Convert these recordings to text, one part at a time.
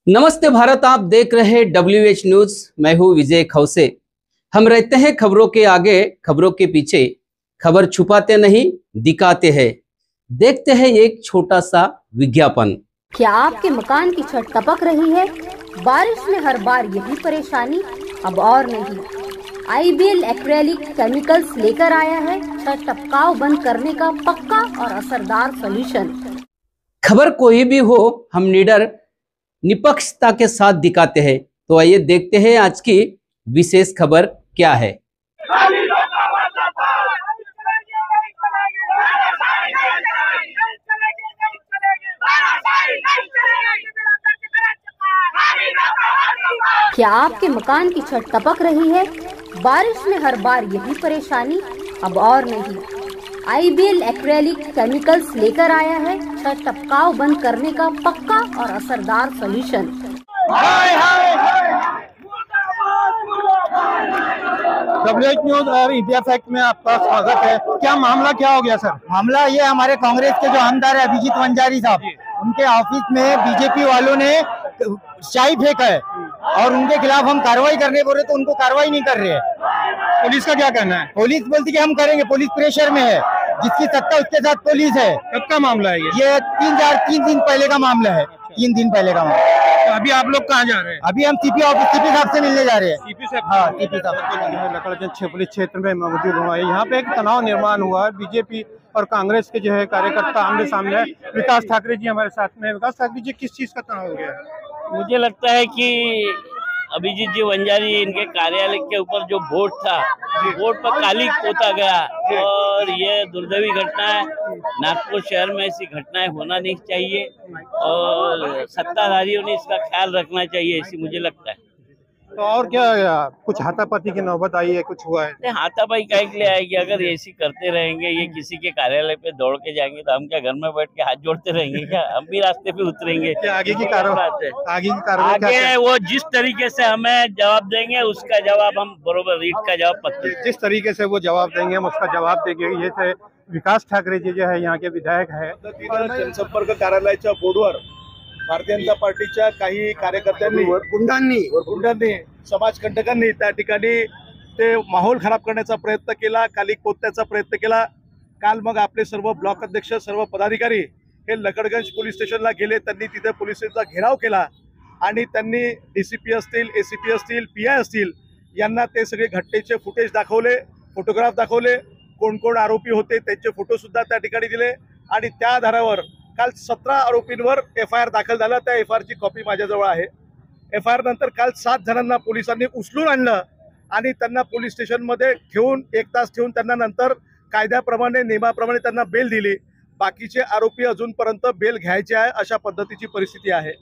नमस्ते भारत, आप देख रहे हैं WH न्यूज। मैं हूं विजय खौसे। हम रहते हैं खबरों के आगे, खबरों के पीछे। खबर छुपाते नहीं, दिखाते हैं। देखते हैं एक छोटा सा विज्ञापन। क्या आपके मकान की छत टपक रही है? बारिश में हर बार यही परेशानी? अब और नहीं, IBL एक्रेलिक केमिकल्स लेकर आया है छत टपकाव बंद करने का पक्का और असरदार सॉल्यूशन। खबर कोई भी हो, हम निडर निष्पक्षता के साथ दिखाते हैं। तो आइए देखते हैं आज की विशेष खबर क्या है। क्या आपके मकान की छत टपक रही है? बारिश में हर बार यही परेशानी? अब और नहीं, IBL एक्रेलिक केमिकल्स लेकर आया है छत टपकाव बंद करने का पक्का और असरदार सॉल्यूशन। WH न्यूज और इंडिया फैक्ट में आपका स्वागत है। क्या मामला क्या हो गया सर? मामला ये, हमारे कांग्रेस के जो आमदार है अभिजीत वंजारी साहब, उनके ऑफिस में बीजेपी वालों ने चाय फेंका है और उनके खिलाफ हम कार्रवाई करने बोल रहे तो उनको कार्रवाई नहीं कर रहे हैं। पुलिस का क्या कहना है? पुलिस बोलती कि हम करेंगे, पुलिस प्रेशर में है, जिसकी सत्ता उसके साथ पुलिस है। कब का मामला है ये 3 दिन पहले का मामला है। 3 दिन पहले का मामला। तो अभी आप लोग कहाँ जा रहे हैं? अभी हम सीपी साहब से मिलने जा रहे हैं। सीपी साहब? हाँ, सीपी साहब। लकड़गंज पुलिस क्षेत्र में मौजूद हुआ है। यहाँ पे एक तनाव निर्माण हुआ है। बीजेपी और कांग्रेस के जो है कार्यकर्ता आमने सामने है। विकास ठाकरे जी हमारे साथ में। विकास ठाकरे जी, किस चीज का तनाव हो गया? मुझे लगता है कि अभिजीत जी वंजारी, इनके कार्यालय के ऊपर जो बोर्ड था, बोर्ड पर काली पोता गया और ये दुर्दैवी घटना है। नागपुर शहर में ऐसी घटनाएं होना नहीं चाहिए और सत्ताधारियों ने इसका ख्याल रखना चाहिए, ऐसी मुझे लगता है। तो और क्या, कुछ हाथापाती की नौबत आई है? कुछ हुआ है? हाथापाई काहे के लिए आएगी? अगर ऐसी करते रहेंगे, ये किसी के कार्यालय पे दौड़ के जाएंगे तो हम क्या घर में बैठ के हाथ जोड़ते रहेंगे क्या? हम भी रास्ते पे उतरेंगे। क्या आगे की कार्रवाई? आगे वो जिस तरीके से हमें जवाब देंगे उसका जवाब हम बरोबर रीट का जवाब पत्ते। जिस तरीके से वो जवाब देंगे हम उसका जवाब देंगे। ये थे विकास ठाकरे जी जो है यहाँ के विधायक है। जनसंपर्क कार्यालयाच्या बोर्डवर भारतीय जनता पार्टीच्या काही कार्यकर्त्यांनी गुंडांनी समाजकंटकांनी त्या ठिकाणी ते माहोल खराब करण्याचा प्रयत्न केला, काली पोतण्याचा प्रयत्न केला। काल मग आपले सर्व ब्लॉक अध्यक्ष, सर्व पदाधिकारी हे लकडगंज पोलीस स्टेशनला गेले। त्यांनी तिथे पोलिसांचा घेराव केला आणि त्यांनी DCP असतील, ACP असतील, PI असतील यांना ते सगळे घटनेचे फुटेज दाखवले, फोटोग्राफ दाखवले, कोण कोण आरोपी होते त्यांचे फोटो सुद्धा त्या ठिकाणी दिले आणि त्या आधारावर काल 17 आरोपींवर FIR दाखल झाला। त्या FIR ची कॉपी माझ्याजवळ आहे। FIR नंतर काल 7 जणांना पोलिसांनी उचलून आणलं आणि त्यांना पोलीस स्टेशनमध्ये ठेवून 1 तास ठेवून त्यांना नंतर कायद्याप्रमाणे, नियमाप्रमाणे त्यांना बेल दिली। बाकीचे आरोपी अजूनपर्यंत बेल घ्यायचे आहे, अशा पद्धतीची परिस्थिती आहे।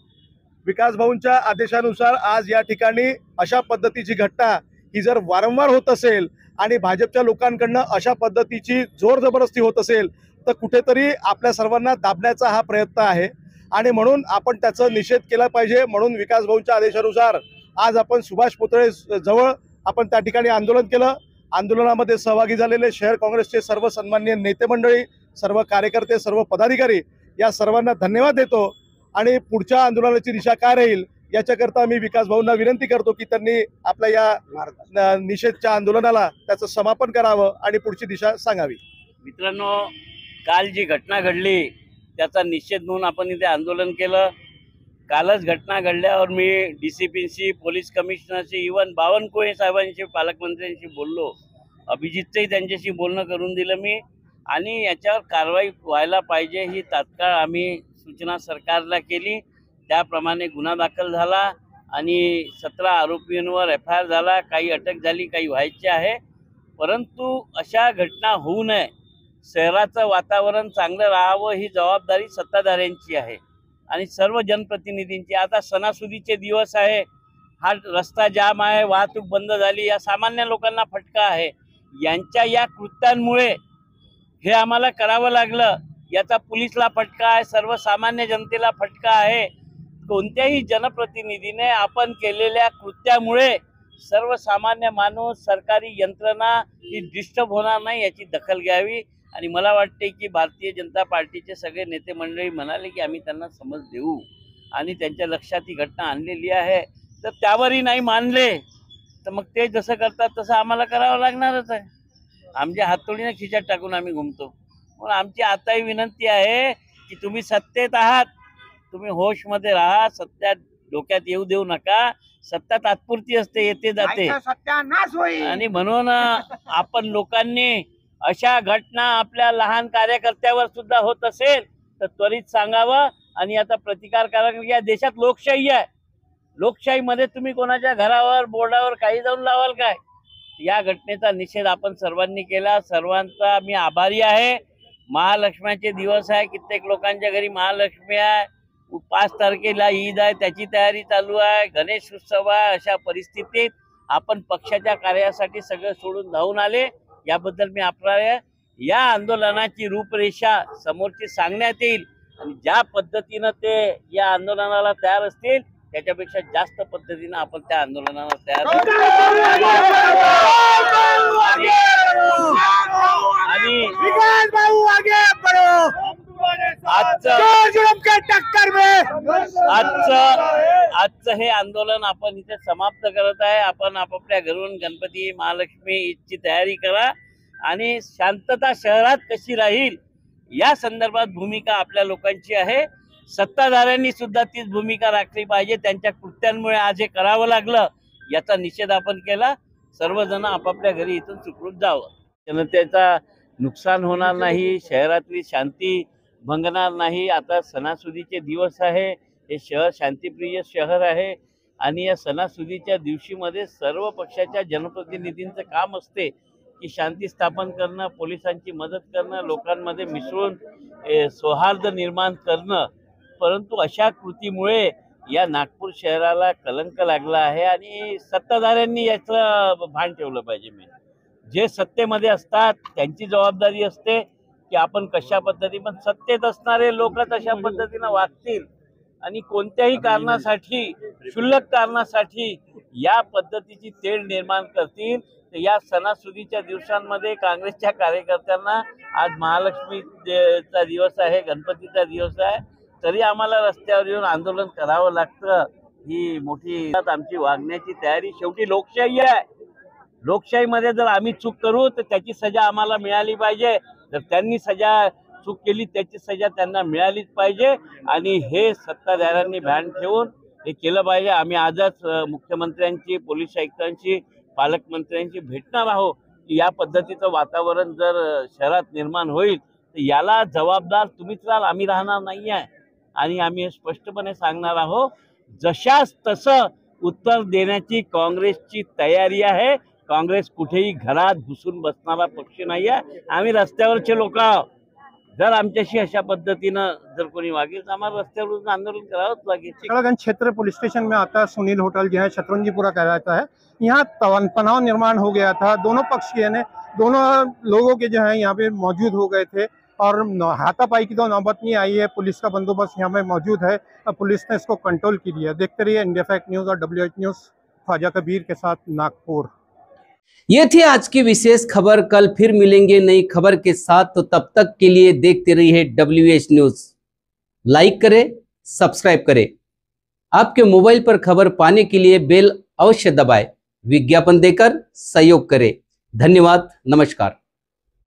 विकास भाऊंच्या आदेशानुसार आज या ठिकाणी अशा पद्धतीची घटना ही जर वारंवार होत असेल आणि भाजपच्या लोकांकडनं अशा पद्धतीची जोर जबरदस्ती होत असेल तर कुठेतरी आपल्या सर्वांना दाबण्याचा हा प्रयत्न आहे आणि म्हणून आपण त्याचा निषेध केला पाहिजे। म्हणून विकास भाऊंच्या आदेशानुसार आज आपण सुभाष पुतळे जवळ आपण त्या ठिकाणी आंदोलन केलं। आंदोलनामध्ये सहभागी झालेले शहर काँग्रेसचे सर्व सन्माननीय नेते मंडळी, सर्व कार्यकर्ते, सर्व पदाधिकारी या सर्वांना धन्यवाद देतो आणि पुढच्या आंदोलनाची दिशा काय राहील याच्याकरता मी विकास भाऊंना विनंती करतो की त्यांनी आपल्या या निषेधच्या आंदोलनाला त्याचं समापन करावं आणि पुढची दिशा सांगावी। मित्रांनो, काल जी घटना घडली त्याचा निषेध म्हणून आपण इथे आंदोलन केलं। कालच घटना घडल्यावर मी DCPशी, पोलीस कमिशनरशी, इव्हन बावनकुळे साहेबांशी, पालकमंत्र्यांशी बोललो। अभिजितचंही त्यांच्याशी बोलणं करून दिलं मी आणि याच्यावर कारवाई व्हायला पाहिजे ही तात्काळ आम्ही सूचना सरकारला केली। त्याप्रमाणे गुन्हा दाखल झाला आणि 17 आरोपींवर FIR झाला। काही अटक झाली, काही व्हायचे आहे। परंतु अशा घटना होऊ नये, शहराचं वातावरण चांगलं राहावं ही जबाबदारी सत्ताधाऱ्यांची आहे आणि सर्व जनप्रतिनिधींची। आता सणासुदीचे दिवस आहे, हा रस्ता जाम आहे, वाहतूक बंद झाली, या सामान्य लोकांना फटका आहे। यांच्या या कृत्यांमुळे हे आम्हाला करावं लागलं, याचा पोलिसला फटका आहे, सर्वसामान्य जनतेला फटका आहे। कोणत्याही जनप्रतिनिधीने आपण केलेल्या कृत्यामुळे सर्वसामान्य माणूस, सरकारी यंत्रणा ही डिस्टर्ब होणार नाही याची दखल घ्यावी आणि मला वाटते की भारतीय जनता पार्टीचे सगळे नेते मंडळी म्हणाले की आम्ही त्यांना समज देऊ आणि त्यांच्या लक्षात ही घटना आणलेली आहे, तर त्यावरही नाही मानले तर मग ते जसं करतात तसं आम्हाला करावं लागणारच आहे. आमच्या हातोडीने खिशात टाकून आम्ही घुमतो. म्हणून आमची आताही विनंती आहे की तुम्ही सत्तेत आहात, तुम्ही होशमध्ये राहा, सत्ता डोक्यात येऊ देऊ नका. सत्ता तात्पुरती असते, येते जाते, सत्यानाश होईल. आणि म्हणून आपण लोकांनी अशा घटना आपल्या लहान कार्यकर्त्यावर सुद्धा होत असेल तर त्वरित सांगावं आणि आता प्रतिकार करा. या देशात लोकशाही आहे, लोकशाहीमध्ये तुम्ही कोणाच्या घरावर बोर्डावर काही जाऊन लावाल काय? या घटनेचा निषेध आपण सर्वांनी केला. सर्वांचा मी आभारी आहे. महालक्ष्मीचे दिवस आहे, कित्येक लोकांच्या घरी महालक्ष्मी आहे. 5 तारखेला ईद आहे, त्याची तयारी चालू आहे. गणेश उत्सव आहे. अशा परिस्थितीत आपण पक्षाच्या कार्यासाठी सगळं सोडून धावून आले, याबद्दल मी आभारी आहे. या आंदोलनाची रूपरेषा समोरची सांगण्यात येईल आणि ज्या पद्धतीनं ते या आंदोलनाला तयार असतील त्याच्यापेक्षा जास्त पद्धतीनं आपण त्या आंदोलनाला तयार आजचं हे आंदोलन आपण इथे समाप्त करत आहे. आपण आपापल्या घरून गणपती महालक्ष्मी ईदची तयारी करा आणि शांतता शहरात कशी राहील या संदर्भात भूमिका आपल्या लोकांची आहे. सत्ताधाऱ्यांनी सुद्धा तीच भूमिका राखली पाहिजे. त्यांच्या कृत्यांमुळे आज हे करावं लागलं, याचा निषेध आपण केला. सर्वजण आपापल्या घरी इथून सुखरूप जावं, जनतेचा नुकसान होणार नाही, शहरातली शांती भंगणार नाही. आता सणासुदीचे दिवस आहे, हे शहर शांतिप्रिय शहर आहे आणि या सणासुदीच्या दिवशीमध्ये सर्व पक्षाच्या जनप्रतिनिधींचं काम असते की शांती स्थापन करणं, पोलिसांची मदत करणं, लोकांमध्ये मिसळून सौहार्द निर्माण करणं. परंतु अशा कृतीमुळे या नागपूर शहराला कलंक लागला आहे आणि सत्ताधाऱ्यांनी याचं भान ठेवलं पाहिजे. जे सत्तेमध्ये असतात त्यांची जबाबदारी असते की आपण कशा पद्धती, पण सत्तेत असणारे लोक तशा पद्धतीनं वागतील आणि कोणत्याही कारणासाठी, क्षुल्लक कारणासाठी या पद्धतीची तेढ निर्माण करतील. तर या सणासुदीच्या दिवसांमध्ये काँग्रेसच्या कार्यकर्त्यांना, आज महालक्ष्मीचा दिवस आहे, गणपतीचा दिवस आहे, तरी आम्हाला रस्त्यावर येऊन आंदोलन करावं लागतं. ही मोठी आमची वागण्याची तयारी. शेवटी लोकशाही आहे. लोकशाहीमध्ये जर आम्ही चूक करू तर त्याची सजा आम्हाला मिळाली पाहिजे. जर त्यांनी चूक केली त्याची सजा त्यांना मिळालीच पाहिजे आणि हे सत्ताधाऱ्यांनी भान ठेवून हे केलं पाहिजे. आम्ही आजच मुख्यमंत्र्यांची, पोलीस आयुक्तांची, पालकमंत्र्यांची भेटणार आहोत की या पद्धतीचं वातावरण जर शहरात निर्माण होईल तर याला जबाबदार तुम्हीच राहाल, आम्ही राहणार नाही आहे. आणि आम्ही हे स्पष्टपणे सांगणार आहोत, जशास तसं उत्तर देण्याची काँग्रेसची तयारी आहे. काँग्रेस कुठेही घरात घुसून बसणारा पक्ष नाही आहे. आम्ही रस्त्यावरचे लोक आहोत. जर आमच्याशी अशा पद्धतीनं जर कोणी वागेल तर आम्हाला रस्त्यावरून आंदोलन करावंच लागेल. चिकड़ागंज क्षेत्र पुलिस स्टेशन में आता सुनील होटल जो है शतरंजीपुरा कहलाता है। यहाँ तनाव निर्माण हो गया था। दोनों पक्ष के ने दोनों लोगों के जो है यहाँ पे मौजूद हो गए थे और हाथापाई की तो नौबत नहीं आई है। पुलिस का बंदोबस्त यहाँ पे मौजूद है। पुलिस ने इसको कंट्रोल की लिया। देखते रहिए इंडिया फैक्ट न्यूज़ और WH न्यूज़। ख्वाजा कबीर के साथ नागपुर। ये थी आज की विशेष खबर। कल फिर मिलेंगे नई खबर के साथ, तो तब तक के लिए देखते रहिए WH न्यूज़। लाइक करें, सब्सक्राइब करें। आपके मोबाइल पर खबर पाने के लिए बेल अवश्य दबाएं। विज्ञापन देकर सहयोग करें। धन्यवाद, नमस्कार।